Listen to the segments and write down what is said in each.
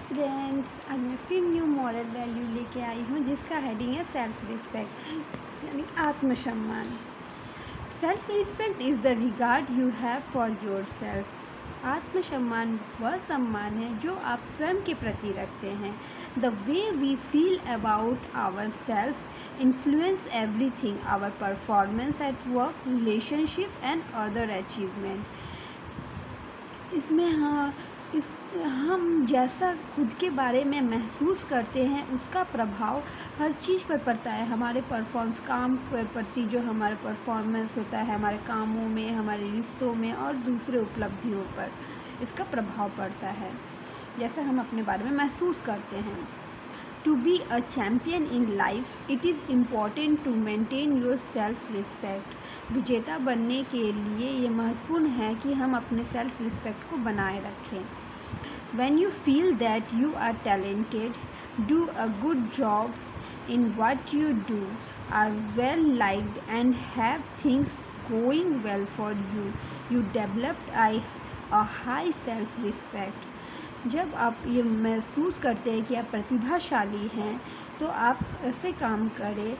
Friends, आज मैं फिर न्यू मॉरल वैल्यू लेके आई हूँ जिसका हेडिंग है सेल्फ रिस्पेक्ट यानी आत्मसम्मान। Self respect is the regard you have for your self. आत्मसम्मान वह सम्मान है जो आप स्वयं के प्रति रखते हैं। The way we feel about our self influence everything, our performance at work, relationship and other achievement. इसमें हम जैसा खुद के बारे में महसूस करते हैं उसका प्रभाव हर चीज़ पर पड़ता है। हमारे काम के प्रति जो हमारा परफॉर्मेंस होता है, हमारे कामों में, हमारे रिश्तों में और दूसरे उपलब्धियों पर इसका प्रभाव पड़ता है, जैसा हम अपने बारे में महसूस करते हैं। To be a champion in life it is important to maintain your self respect. विजेता बनने के लिए ये महत्वपूर्ण है कि हम अपने सेल्फ रिस्पेक्ट को बनाए रखें। When you feel that you are talented, do a good job in what you do, are well liked and have things going well for you, you develop a high self-respect. जब आप ये महसूस करते हैं कि आप प्रतिभाशाली हैं तो आप ऐसे काम करें,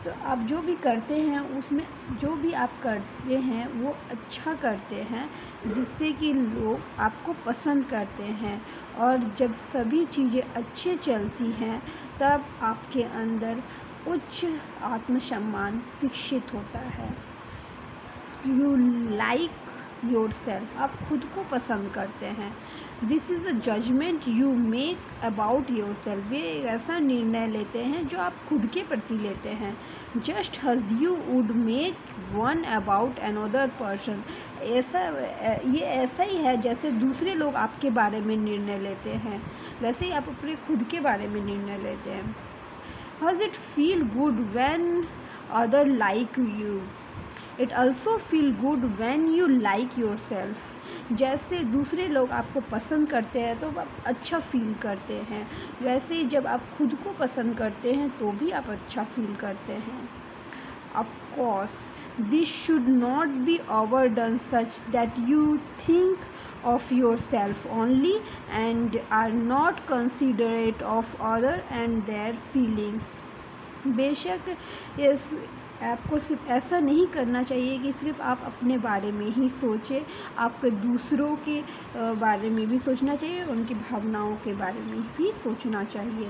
तो आप जो भी करते हैं उसमें जो भी आप करते हैं वो अच्छा करते हैं जिससे कि लोग आपको पसंद करते हैं। और जब सभी चीज़ें अच्छे चलती हैं तब आपके अंदर उच्च आत्मसम्मान विकसित होता है। यू लाइक योर सेल्फ, आप खुद को पसंद करते हैं। This is a judgement you make about your self, ये ऐसा निर्णय लेते हैं जो आप खुद के प्रति लेते हैं। जस्ट हज you would make one about another person, ये ऐसा ही है जैसे दूसरे लोग आपके बारे में निर्णय लेते हैं वैसे ही आप अपने खुद के बारे में निर्णय लेते हैं। हज it feel good when other like you, it also feel good when you like your self. जैसे दूसरे लोग आपको पसंद करते हैं तो आप अच्छा फील करते हैं, वैसे ही जब आप खुद को पसंद करते हैं तो भी आप अच्छा फील करते हैं। Of course this should not be overdone such that you think of yourself only and are not considerate of other and their feelings. बेशक आपको सिर्फ ऐसा नहीं करना चाहिए कि सिर्फ आप अपने बारे में ही सोचें, आपको दूसरों के बारे में भी सोचना चाहिए, उनकी भावनाओं के बारे में भी सोचना चाहिए।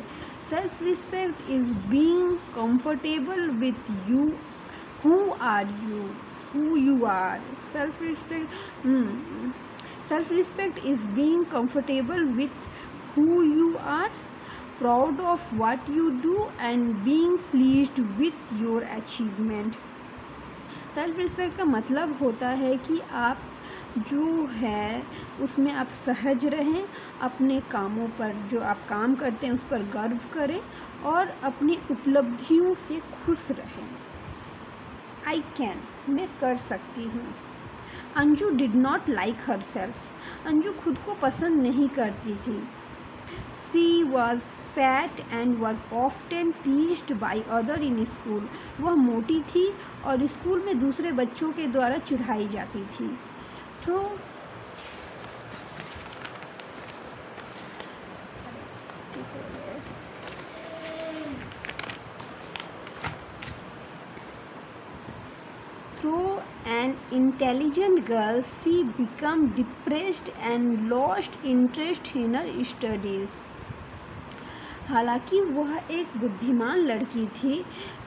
Self respect is being comfortable with you who you are. Self respect is being comfortable with who you are, proud of what you do and being pleased with your achievement. Self respect का मतलब होता है कि आप जो है उसमें आप सहज रहें, अपने कामों पर जो आप काम करते हैं उस पर गर्व करें और अपनी उपलब्धियों से खुश रहें। I can, मैं कर सकती हूँ। Anju did not like herself, Anju खुद को पसंद नहीं करती थी। She was fat and was often teased by other in school. वह मोटी थी और स्कूल में दूसरे बच्चों के द्वारा चिढ़ाई जाती थी। Through an intelligent girl, she became depressed and lost interest in her studies. हालांकि वह एक बुद्धिमान लड़की थी,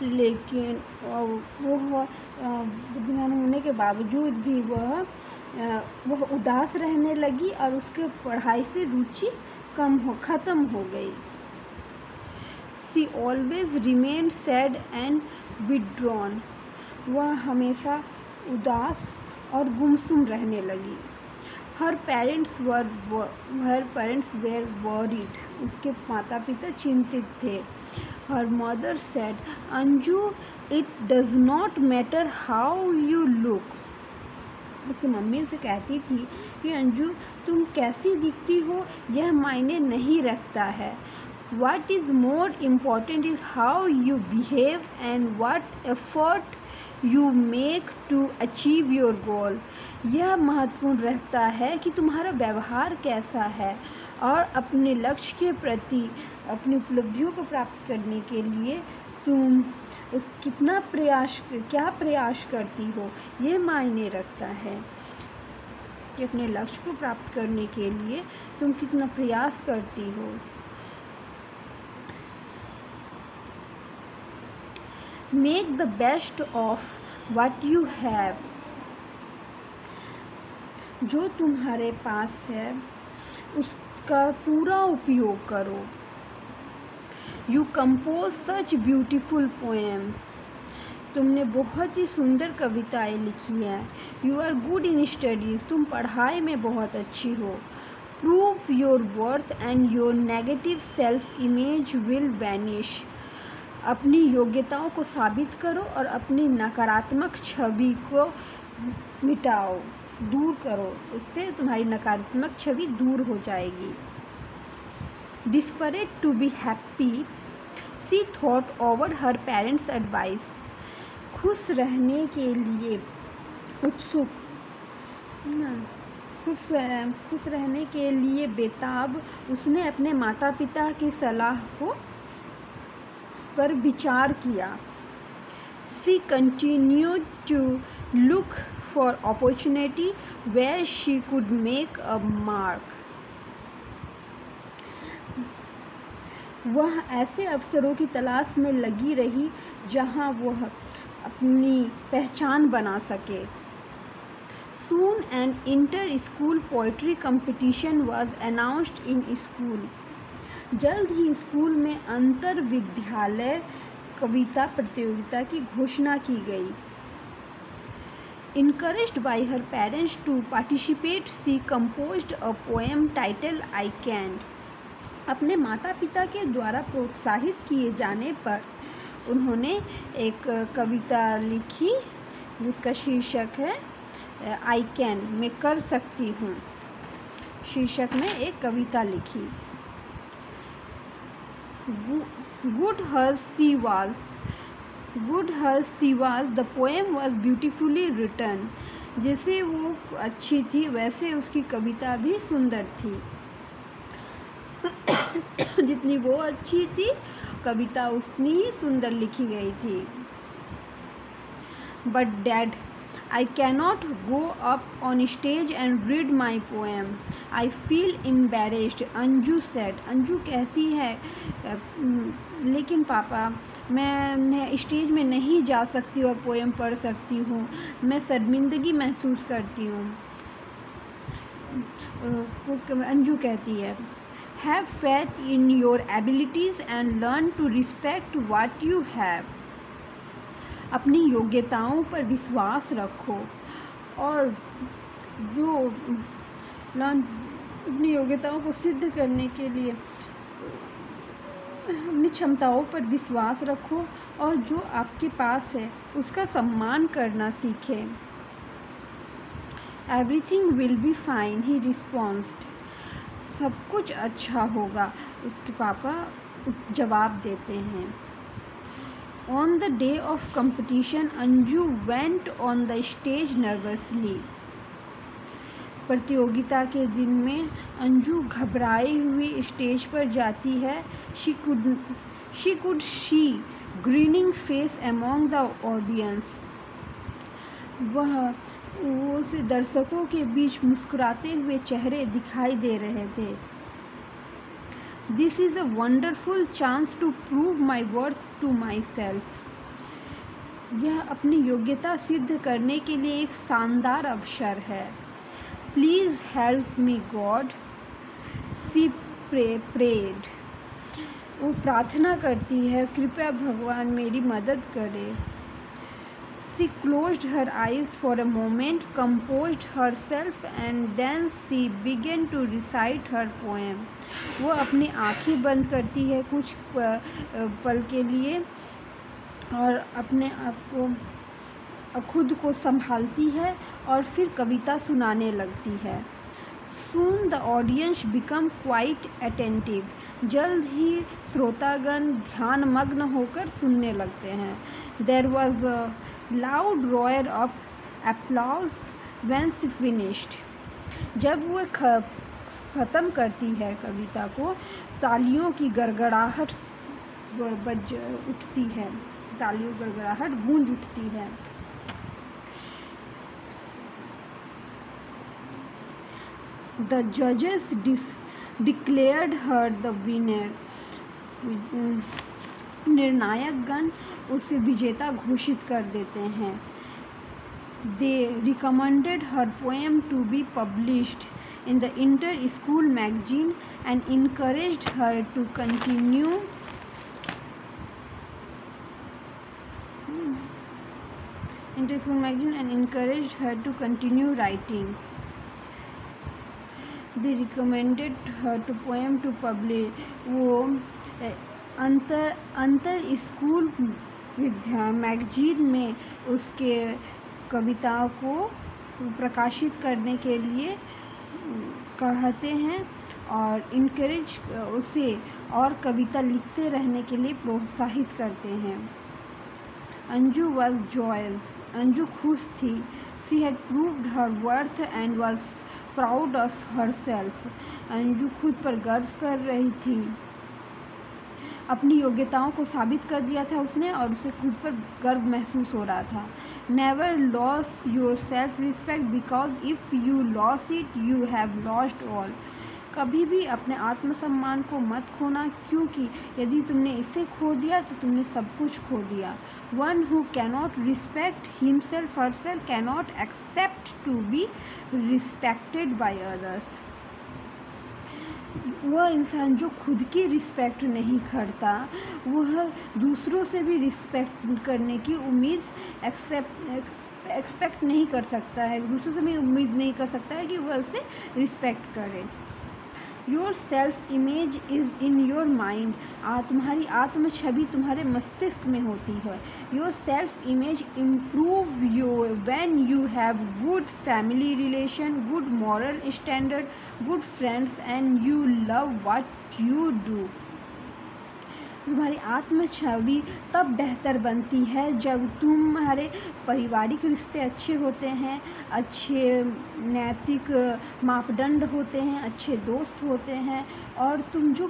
लेकिन वह बुद्धिमान होने के बावजूद भी वह उदास रहने लगी और उसके पढ़ाई से रुचि ख़त्म हो गई। She always remained sad and withdrawn, वह हमेशा उदास और गुमसुम रहने लगी। Her parents were worried, उसके माता पिता चिंतित थे। Her mother said, Anju, it does not matter how you look. उसकी मम्मी उसे कहती थी कि अंजू तुम कैसी दिखती हो यह मायने नहीं रखता है। What is more important is how you behave and what effort you make to achieve your goal. यह महत्वपूर्ण रहता है कि तुम्हारा व्यवहार कैसा है और अपने लक्ष्य के प्रति अपनी उपलब्धियों को प्राप्त करने के लिए तुम क्या प्रयास करती हो, ये मायने रखता है कि अपने लक्ष्य को प्राप्त करने के लिए तुम कितना प्रयास करती हो। Make the best of what you have. जो तुम्हारे पास है उसका पूरा उपयोग करो। You compose such beautiful poems. तुमने बहुत ही सुंदर कविताएं लिखी हैं। You are good in studies. तुम पढ़ाई में बहुत अच्छी हो। Prove your worth and your negative self image will vanish. अपनी योग्यताओं को साबित करो और अपनी नकारात्मक छवि को मिटाओ, दूर करो। इससे तुम्हारी नकारात्मक छवि दूर हो जाएगी। Desperate to be happy, she thought over her parents' advice. खुश रहने के लिए उत्सुक, खुश रहने के लिए बेताब, उसने अपने माता पिता की सलाह पर विचार किया। She continued to look for opportunity where she could make a mark. वह ऐसे अवसरों की तलाश में लगी रही जहां वह अपनी पहचान बना सके। Soon an inter-school poetry competition was announced in school. जल्द ही स्कूल में अंतर विद्यालय कविता प्रतियोगिता की घोषणा की गई। Encouraged by her parents to participate, she composed a poem titled I Can. अपने माता पिता के द्वारा प्रोत्साहित किए जाने पर उन्होंने एक कविता लिखी जिसका शीर्षक है आई कैन, मैं कर सकती हूँ। शीर्षक में एक कविता लिखी। Good hers she was, the poem was beautifully written. जैसे वो अच्छी थी वैसे उसकी कविता भी सुंदर थी। जितनी वो अच्छी थी कविता उतनी ही सुंदर लिखी गई थी। But dad, I cannot go up on stage and read my poem, I feel embarrassed, Anju said. Anju कहती है लेकिन पापा मैं स्टेज में नहीं जा सकती और पोएम पढ़ सकती हूँ, मैं शर्मिंदगी महसूस करती हूँ। अंजू कहती है Have faith in your abilities and learn to respect what you have. अपनी योग्यताओं पर विश्वास रखो और अपनी योग्यताओं को सिद्ध करने के लिए अपनी क्षमताओं पर विश्वास रखो और जो आपके पास है उसका सम्मान करना सीखें। Everything will be fine, he responded. सब कुछ अच्छा होगा, उसके पापा जवाब देते हैं। On the day of competition Anju went on the stage nervously. प्रतियोगिता के दिन में अंजू घबराई हुई स्टेज पर जाती है। She could see grinning face among the audience. वो से दर्शकों के बीच मुस्कुराते हुए चेहरे दिखाई दे रहे थे। This is a wonderful chance to prove my worth to my self. यह अपनी योग्यता सिद्ध करने के लिए एक शानदार अवसर है। Please help me God, she prayed. वो प्रार्थना करती है, कृपया भगवान मेरी मदद करे। She closed her eyes for a moment, composed herself, and then she began to recite her poem. वो अपनी आँखें बंद करती है कुछ पल के लिए और अपने आप को खुद को संभालती है और फिर कविता सुनाने लगती है। Soon the audience become quite attentive. जल्द ही श्रोतागण ध्यानमग्न होकर सुनने लगते हैं। There was a loud roar of applause when she finished. जब वो ख़त्म करती है कविता को, तालियों की गड़गड़ाहट बज उठती है, तालियों की गड़गड़ाहट गूंज उठती है। The judges declared her the winner. निर्णायकगण उसे विजेता घोषित कर देते हैं। They recommended her poem to be published in the inter-school magazine and encouraged her to continue writing. They recommended her to poem to publish. वो अंतर स्कूल विद्या magazine में उसके कविताओं को प्रकाशित करने के लिए कहते हैं और इनकरेज उसे और कविता लिखते रहने के लिए प्रोत्साहित करते हैं। Anju was joyous. अंजू खुश थी। She had proved her worth and was proud of herself. Anju खुद पर गर्व कर रही थी, अपनी योग्यताओं को साबित कर दिया था उसने और उसे खुद पर गर्व महसूस हो रहा था। Never lose your self respect because if you lose it you have lost all. कभी भी अपने आत्मसम्मान को मत खोना, क्योंकि यदि तुमने इसे खो दिया तो तुमने सब कुछ खो दिया। One who cannot respect himself herself cannot accept to be respected by others. वह इंसान जो खुद की रिस्पेक्ट नहीं करता, वह दूसरों से भी रिस्पेक्ट करने की उम्मीद एक्सपेक्ट नहीं कर सकता है, दूसरों से भी उम्मीद नहीं कर सकता है कि वह उसे रिस्पेक्ट करे। Your self image is in your mind. तुम्हारी आत्म छवि तुम्हारे मस्तिष्क में होती है। Your self image improve your when you have good family relation, good moral standard, good friends and you love what you do. तुम्हारी आत्म छवि तब बेहतर बनती है जब तुम्हारे पारिवारिक रिश्ते अच्छे होते हैं, अच्छे नैतिक मापदंड होते हैं, अच्छे दोस्त होते हैं और तुम जो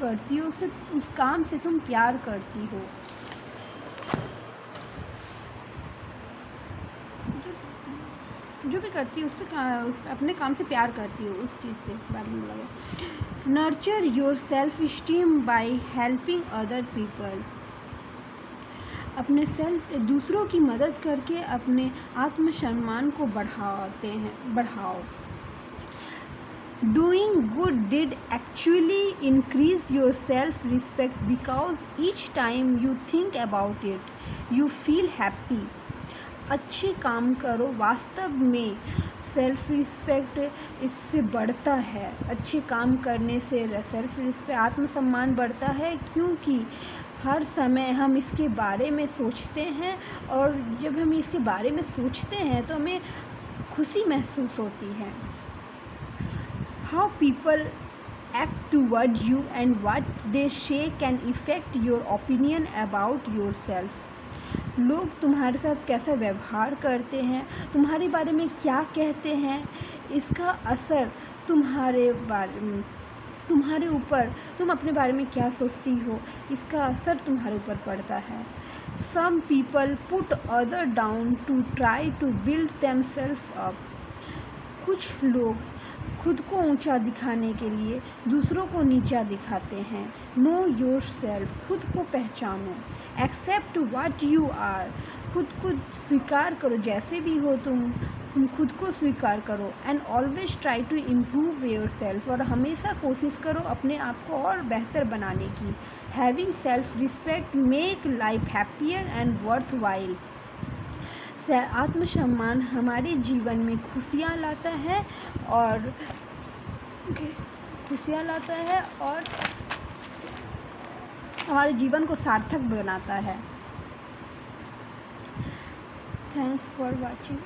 करती हो उस काम से तुम प्यार करती हो। जो भी करती हो उससे अपने काम से प्यार करती हो, उस चीज़ से बारे में लगा। Nurture your self esteem by helping other people. अपने दूसरों की मदद करके अपने आत्मसम्मान को बढ़ाओ। Doing good did actually increase your self-respect because each time you think about it, you feel happy. अच्छे काम करो, वास्तव में सेल्फ रिस्पेक्ट इससे बढ़ता है। अच्छे काम करने से सेल्फ रिस्पेक्ट आत्मसम्मान बढ़ता है, क्योंकि हर समय हम इसके बारे में सोचते हैं और जब हम इसके बारे में सोचते हैं तो हमें खुशी महसूस होती है। How people act toward you and what they say can effect your opinion about your self. लोग तुम्हारे साथ कैसा व्यवहार करते हैं, तुम्हारे बारे में क्या कहते हैं, इसका असर तुम्हारे ऊपर, तुम अपने बारे में क्या सोचती हो, इसका असर तुम्हारे ऊपर पड़ता है। Some people put others down to try to build themselves up. कुछ लोग खुद को ऊंचा दिखाने के लिए दूसरों को नीचा दिखाते हैं। Know yourself. खुद को पहचानो। Accept what you are. खुद को स्वीकार करो, जैसे भी हो तुम खुद को स्वीकार करो। And always try to improve yourself. और हमेशा कोशिश करो अपने आप को और बेहतर बनाने की। Having self-respect make life happier and worthwhile. आत्मसम्मान हमारे जीवन में खुशियाँ लाता है और हमारे जीवन को सार्थक बनाता है। Thanks for watching.